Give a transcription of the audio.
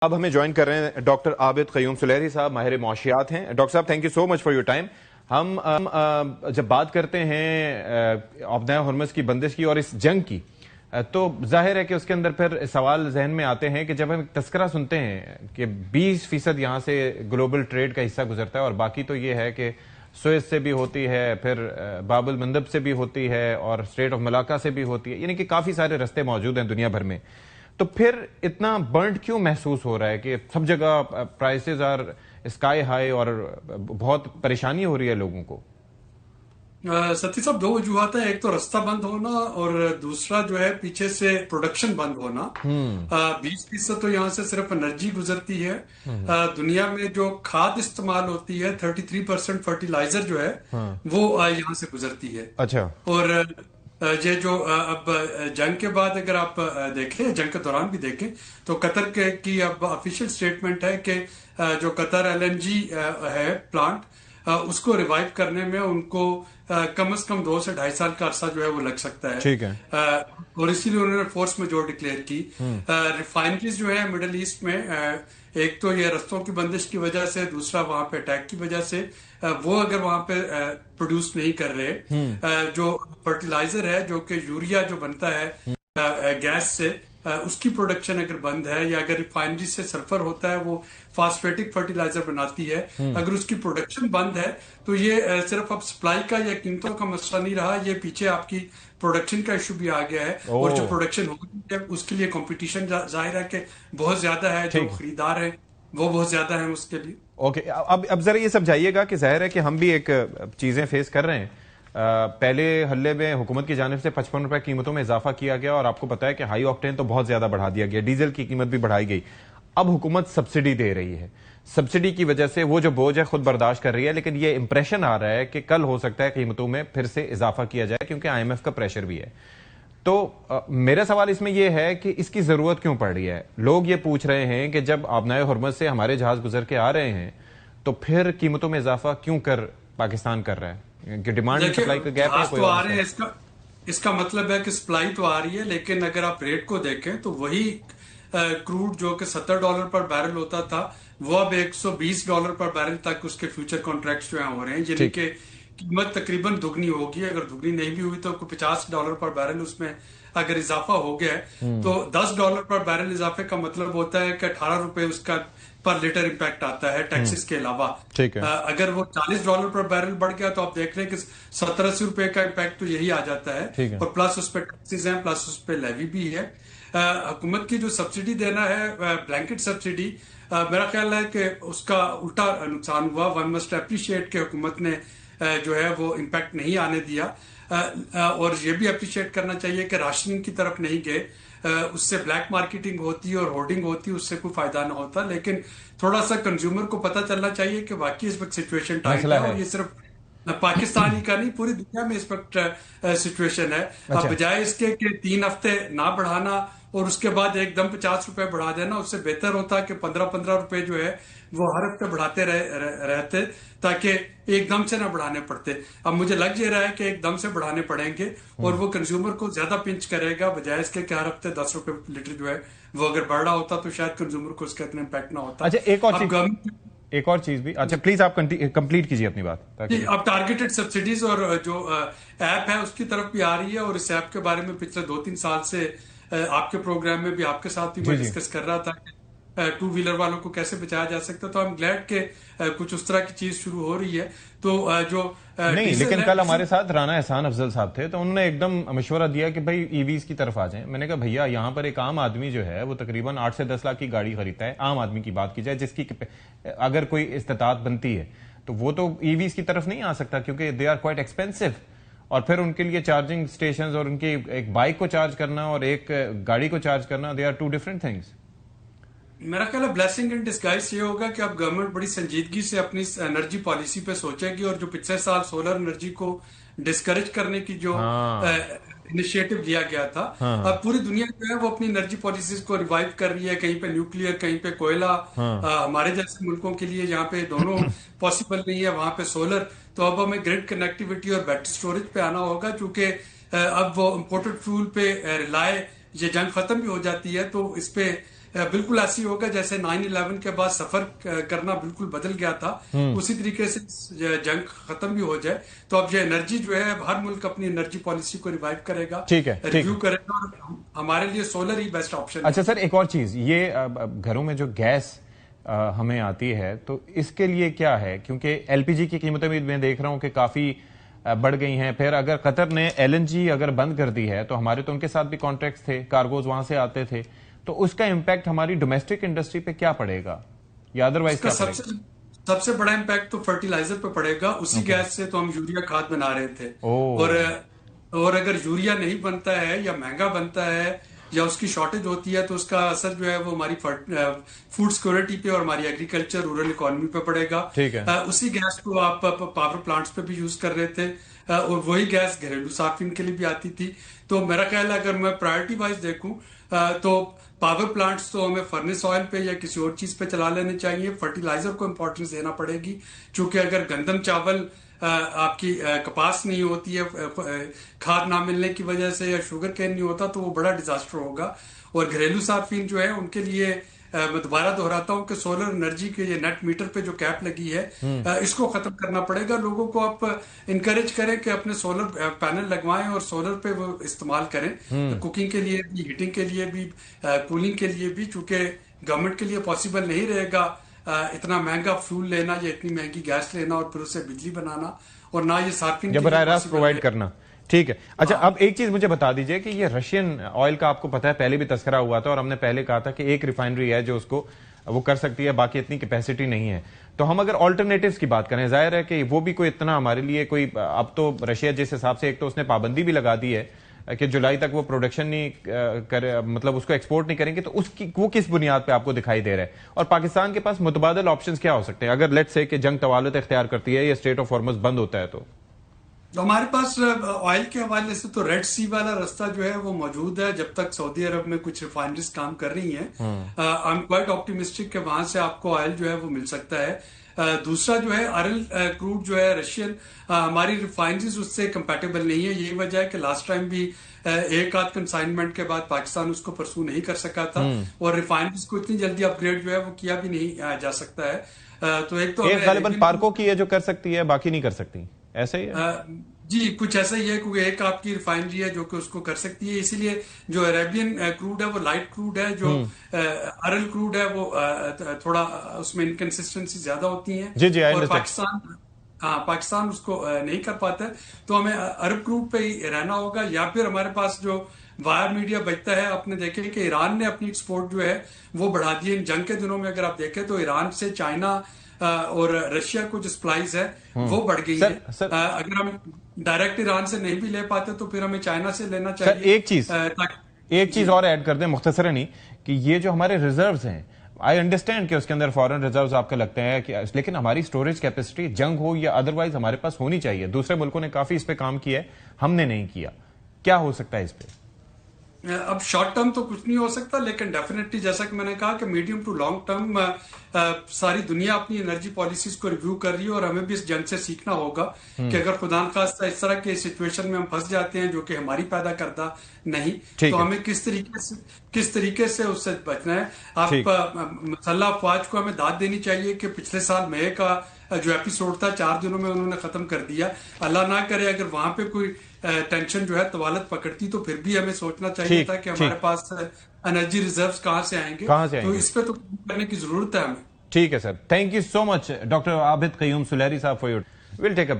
अब हमें ज्वाइन कर रहे हैं डॉक्टर आबिद क़य्यूम सुलेहरी साहब, माहिर मौशियात हैं। डॉक्टर साहब, thank you so much for your time. हम जब बात करते हैं ऑब्नाय हुर्मुज़ की बंदिश की और इस जंग की, तो जाहिर है कि उसके अंदर फिर सवाल जहन में आते हैं कि जब हम तस्करा सुनते हैं कि 20% यहाँ से ग्लोबल ट्रेड का हिस्सा गुजरता है और बाकी तो ये है कि सुएज से भी होती है, फिर बाबुल मंदब से भी होती है और स्ट्रेट ऑफ मलाका से भी होती है, यानी कि काफ़ी सारे रास्ते मौजूद हैं दुनिया भर में। तो फिर इतना बर्न क्यों महसूस हो रहा है कि सब जगह प्राइसेस आर स्काई हाई और बहुत परेशानी हो रही है लोगों को? सती साहब, दो वजूहत है। एक तो रास्ता बंद होना और दूसरा जो है पीछे से प्रोडक्शन बंद होना। 20% तो यहाँ से सिर्फ एनर्जी गुजरती है। दुनिया में जो खाद इस्तेमाल होती है 33% फर्टिलाइजर जो है वो यहाँ से गुजरती है। अच्छा। और ये जो अब जंग के बाद अगर आप देखें, जंग के दौरान भी देखें, तो कतर की अब ऑफिशियल स्टेटमेंट है कि जो कतर एलएनजी है प्लांट, उसको रिवाइव करने में उनको कम से कम 2 से 2.5 साल का अरसा जो है वो लग सकता है। ठीक है। और इसीलिए उन्होंने फोर्स मेजोर डिक्लेयर की। रिफाइनरीज जो है मिडिल ईस्ट में, एक तो ये रस्तों की बंदिश की वजह से, दूसरा वहां पे अटैक की वजह से, वो अगर वहां पे प्रोड्यूस नहीं कर रहे, जो फर्टिलाइजर है जो कि यूरिया जो बनता है गैस से, उसकी प्रोडक्शन अगर बंद है, या अगर रिफाइनरी से सल्फर होता है वो फास्फेटिक फर्टिलाइजर बनाती है, अगर उसकी प्रोडक्शन बंद है तो ये सिर्फ अब सप्लाई का या कीमतों का मसला नहीं रहा, ये पीछे आपकी प्रोडक्शन का इशू भी आ गया है। और जो प्रोडक्शन हो गई है उसके लिए कंपटीशन जाहिर है कि बहुत ज्यादा है, जो खरीदार है वो बहुत ज्यादा है उसके लिए। ओके, अब जरा ये समझाइएगा कि जाहिर है कि हम भी एक चीजें फेस कर रहे हैं। पहले हल्ले में हुकूमत की जानिब से 55 रुपए कीमतों में इजाफा किया गया और आपको पता है कि हाई ऑक्टेन तो बहुत ज्यादा बढ़ा दिया गया, डीजल की कीमत भी बढ़ाई गई। अब हुकूमत सब्सिडी दे रही है, सब्सिडी की वजह से वो जो बोझ है खुद बर्दाश्त कर रही है, लेकिन ये इंप्रेशन आ रहा है कि कल हो सकता है कीमतों में फिर से इजाफा किया जाए क्योंकि IMF का प्रेशर भी है। तो मेरा सवाल इसमें यह है कि इसकी जरूरत क्यों पड़ रही है? लोग ये पूछ रहे हैं कि जब ऑब्नाय हुर्मुज़ से हमारे जहाज गुजर के आ रहे हैं तो फिर कीमतों में इजाफा क्यों पाकिस्तान कर रहा है? कि डिमांड और सप्लाई का गैप है, कोई तो आ रहे हैं, इसका मतलब है कि सप्लाई तो आ रही है, लेकिन अगर आप रेट को देखें तो वही क्रूड जो कि $70 पर बैरल होता था, वो अब $120 पर बैरल तक उसके फ्यूचर कॉन्ट्रैक्ट्स जो है हो रहे हैं, यानी कि कीमत तकरीबन दुगनी होगी। अगर दुगनी नहीं भी हुई तो $50 पर बैरल उसमें अगर इजाफा हो गया है, तो $10 पर बैरल इजाफे का मतलब होता है कि 18 रुपए उसका पर लीटर इम्पैक्ट आता है टैक्सेस के अलावा। अगर वो $40 पर बैरल बढ़ गया तो आप देख रहे हैं कि 70-80 रुपए का इम्पैक्ट तो यही आ जाता है। और प्लस उस पर टैक्सेस हैं, प्लस उस पर लेवी भी है। हुकूमत की जो सब्सिडी देना है, ब्लैंकेट सब्सिडी, मेरा ख्याल है कि उसका उल्टा नुकसान हुआ। वन मस्ट अप्रिशिएट के हुकूमत ने जो है वो इम्पैक्ट नहीं आने दिया, और ये भी अप्रिशिएट करना चाहिए कि राशनिंग की तरफ नहीं गए। उससे ब्लैक मार्केटिंग होती और होर्डिंग होती, उससे कोई फायदा ना होता। लेकिन थोड़ा सा कंज्यूमर को पता चलना चाहिए कि वाकई इस वक्त सिचुएशन टाइट है, और ये सिर्फ पाकिस्तान ही का नहीं, पूरी दुनिया में इस वक्त सिचुएशन है। अब बजाय इसके कि 3 हफ्ते ना बढ़ाना और उसके बाद एकदम 50 रुपए बढ़ा देना, उससे बेहतर होता कि 15-15 रुपए जो है वो हर हफ्ते बढ़ाते रहते, ताकि एकदम से ना बढ़ाने पड़ते। अब मुझे लग ये रहा है कि एकदम से बढ़ाने पड़ेंगे और वो कंज्यूमर को ज्यादा पिंच करेगा, बजाय इसके कि हर हफ्ते 10 रुपए लीटर जो है वो अगर बढ़ रहा होता तो शायद कंज्यूमर को इसका इतना इम्पैक्ट ना होता। अच्छा, एक और चीज भी, अच्छा प्लीज आप कंप्लीट कीजिए अपनी बात। अब टारगेटेड सब्सिडीज और जो ऐप है उसकी तरफ भी आ रही है, और इस ऐप के बारे में पिछले 2-3 साल से आपके प्रोग्राम में भी, आपके साथ भी मैं डिस्कस कर रहा था कि 2 व्हीलर वालों को कैसे बचाया जा सकता है। तो आई एम ग्लैड के कुछ उस तरह की चीज शुरू हो रही है। तो जो नहीं, लेकिन कल हमारे साथ राना एहसान अफजल साहब थे, तो उन्होंने एकदम मशवरा दिया कि भाई ईवीज की तरफ आ जाएं। मैंने कहा भैया, यहाँ पर एक आम आदमी जो है वो तकरीबन 8 से 10 लाख की गाड़ी खरीदता है। आम आदमी की बात की जाए, जिसकी अगर कोई इस्तात बनती है, तो वो तो ईवीज की तरफ नहीं आ सकता क्योंकि दे आर क्वाइट एक्सपेंसिव। और फिर उनके लिए चार्जिंग स्टेशन और उनकी एक बाइक को चार्ज करना और एक गाड़ी को चार्ज करना, दे आर 2 डिफरेंट थिंग्स। मेरा ख्याल है ब्लेसिंग इन डिस्गाइज ये होगा कि अब गवर्नमेंट बड़ी संजीदगी से अपनी एनर्जी पॉलिसी पे सोचेगी, और जो पिछले साल सोलर एनर्जी को डिस्करेज करने की जो इनिशिएटिव लिया गया था, अब पूरी दुनिया जो है वो अपनी एनर्जी पॉलिसीज को रिवाइव कर रही है। कहीं पे न्यूक्लियर, कहीं पे कोयला। हमारे जैसे मुल्कों के लिए जहाँ पे दोनों पॉसिबल नहीं है, वहां पे सोलर। तो अब हमें ग्रिड कनेक्टिविटी और बैटरी स्टोरेज पे आना होगा, क्योंकि अब वो इम्पोर्टेड फ्यूल पे रिलाय, ये जंग खत्म भी हो जाती है तो इस पे बिल्कुल ऐसी होगा जैसे 9/11 के बाद सफर करना बिल्कुल बदल गया था, उसी तरीके से जंग खत्म भी हो जाए तो अब ये एनर्जी जो है, हर मुल्क अपनी एनर्जी पॉलिसी को रिवाइव करेगा, ठीक है, रिव्यू करेगा, और हमारे लिए सोलर ही बेस्ट ऑप्शन अच्छा सर, एक और चीज, ये घरों में जो गैस हमें आती है तो इसके लिए क्या है, क्योंकि एलपीजी की कीमतें भी मैं देख रहा हूं कि काफी बढ़ गई हैं। फिर अगर कतर ने एलएनजी अगर बंद कर दी है तो हमारे तो उनके साथ भी कॉन्ट्रैक्ट्स थे, कार्गोज वहां से आते थे, तो उसका इंपैक्ट हमारी डोमेस्टिक इंडस्ट्री पे क्या पड़ेगा या अदरवाइज क्या पड़ेगा? सबसे बड़ा इम्पैक्ट तो फर्टिलाइजर पे पड़ेगा। उसी गैस से तो हम यूरिया खाद बना रहे थे, और अगर यूरिया नहीं बनता है या महंगा बनता है या उसकी शॉर्टेज होती है तो उसका असर जो है वो हमारी फूड सिक्योरिटी पे और हमारी एग्रीकल्चर रूरल इकोनॉमी पे पड़ेगा। ठीक है। उसी गैस को आप पावर प्लांट्स पे भी यूज कर रहे थे, और वही गैस घरेलू सार्फिन के लिए भी आती थी। तो मेरा ख्याल है अगर मैं प्रायोरिटी वाइज देखूं तो पावर प्लांट्स तो हमें फर्नेस ऑयल पे या किसी और चीज पे चला लेने चाहिए। फर्टिलाइजर को इंपॉर्टेंस देना पड़ेगी, क्योंकि अगर गंदम चावल आपकी कपास नहीं होती है खाद ना मिलने की वजह से, या शुगर केन नहीं होता, तो वो बड़ा डिजास्टर होगा। और घरेलू सार्फिन जो है उनके लिए मैं दोबारा दोहराता हूं कि सोलर एनर्जी के ये नेट मीटर पे जो कैप लगी है इसको खत्म करना पड़ेगा। लोगों को आप इनकरेज करें कि अपने सोलर पैनल लगवाएं और सोलर पे वो इस्तेमाल करें, कुकिंग के लिए भी, हीटिंग के लिए भी, कूलिंग के लिए भी, चूंकि गवर्नमेंट के लिए पॉसिबल नहीं रहेगा इतना महंगा फ्यूल लेना या इतनी महंगी गैस लेना और फिर उससे बिजली बनाना, और ना ये सार्फिन बराह रास्त प्रोवाइड करना। ठीक है। अच्छा, अब एक चीज मुझे बता दीजिए कि ये रशियन ऑयल का आपको पता है पहले भी तस्करा हुआ था और हमने पहले कहा था कि एक रिफाइनरी है जो उसको वो कर सकती है, बाकी इतनी कैपेसिटी नहीं है। तो हम अगर ऑल्टरनेटिव्स की बात करें, जाहिर है कि वो भी कोई इतना हमारे लिए कोई, अब तो रशिया जिस हिसाब से, एक तो उसने पाबंदी भी लगा दी है कि जुलाई तक वो प्रोडक्शन नहीं करे, मतलब उसको एक्सपोर्ट नहीं करेंगे, तो उसकी वो किस बुनियाद पे आपको दिखाई दे रहा है? और पाकिस्तान के पास मुतबादल ऑप्शंस क्या हो सकते हैं अगर लेट्स से कि जंग तवालुत इख्तियार करती है या स्ट्रेट ऑफ हॉर्मुज़ बंद होता है? तो हमारे पास ऑयल के हवाले से तो रेड सी वाला रास्ता जो है वो मौजूद है, जब तक सऊदी अरब में कुछ रिफाइनरीज काम कर रही हैं। आई एम क्वाइट ऑप्टिमिस्टिक कि वहां से आपको ऑयल जो है वो मिल सकता है। दूसरा जो है अरल क्रूड जो है रशियन, हमारी रिफाइनरीज उससे कंपैटिबल नहीं है। यही वजह है कि लास्ट टाइम भी एक आध कंसाइनमेंट के बाद पाकिस्तान उसको परसू नहीं कर सका था, और रिफाइनरीज को इतनी जल्दी अपग्रेड जो है वो किया भी नहीं जा सकता है। तो एक तो गालिबन पार्को की है जो कर सकती है, बाकी नहीं कर सकती, ऐसे ही है? जी कुछ ऐसा ही है, क्योंकि एक आपकी रिफाइनरी है जो कि उसको कर सकती है। इसीलिए जो अरेबियन क्रूड है वो लाइट क्रूड है, जो अरल क्रूड है वो थोड़ा उसमें इनकंसिस्टेंसी ज्यादा होती है। जी जी, और पाकिस्तान उसको नहीं कर पाता है, तो हमें अरब क्रूड पे ही रहना होगा। या फिर हमारे पास जो वायर मीडिया बचता है, आपने देखे कि ईरान ने अपनी एक्सपोर्ट जो है वो बढ़ा दी है। जंग के दिनों में अगर आप देखें तो ईरान से चाइना और रशिया को जो सप्लाईज है वो बढ़ गई है। अगर हम डायरेक्ट ईरान से नहीं भी ले पाते तो फिर हमें चाइना से लेना चाहिए। एक चीज और ऐड कर दें मुख्तसरन ही, कि ये जो हमारे रिजर्व्स हैं, आई अंडरस्टैंड कि उसके अंदर फॉरेन रिजर्व्स आपको लगते हैं कि, लेकिन हमारी स्टोरेज कैपेसिटी जंग हो या अदरवाइज हमारे पास होनी चाहिए। दूसरे मुल्कों ने काफी इस पे काम किया है, हमने नहीं किया। क्या हो सकता है इस पे? अब शॉर्ट टर्म तो कुछ नहीं हो सकता, लेकिन डेफिनेटली जैसा कि मैंने कहा कि मीडियम टू लॉन्ग टर्म सारी दुनिया अपनी एनर्जी पॉलिसीज को रिव्यू कर रही है, और हमें भी इस जंग से सीखना होगा कि अगर खुदा न खास्ता इस तरह के सिचुएशन में हम फंस जाते हैं जो कि हमारी पैदा करदा नहीं, तो हमें किस तरीके से उससे बचना है। आप मसल्ला अफवाज को हमें दाद देनी चाहिए कि पिछले साल मई का जो एपिसोड था 4 दिनों में उन्होंने खत्म कर दिया। अल्लाह ना करे अगर वहां पे कोई टेंशन जो है तवालत पकड़ती तो फिर भी हमें सोचना चाहिए था कि हमारे पास एनर्जी रिजर्व्स कहां से आएंगे, तो इस पे तो करने की जरूरत है हमें। ठीक है sir, thank you so much doctor Abid Qayyum Sulehri sahab for your. Will take a break.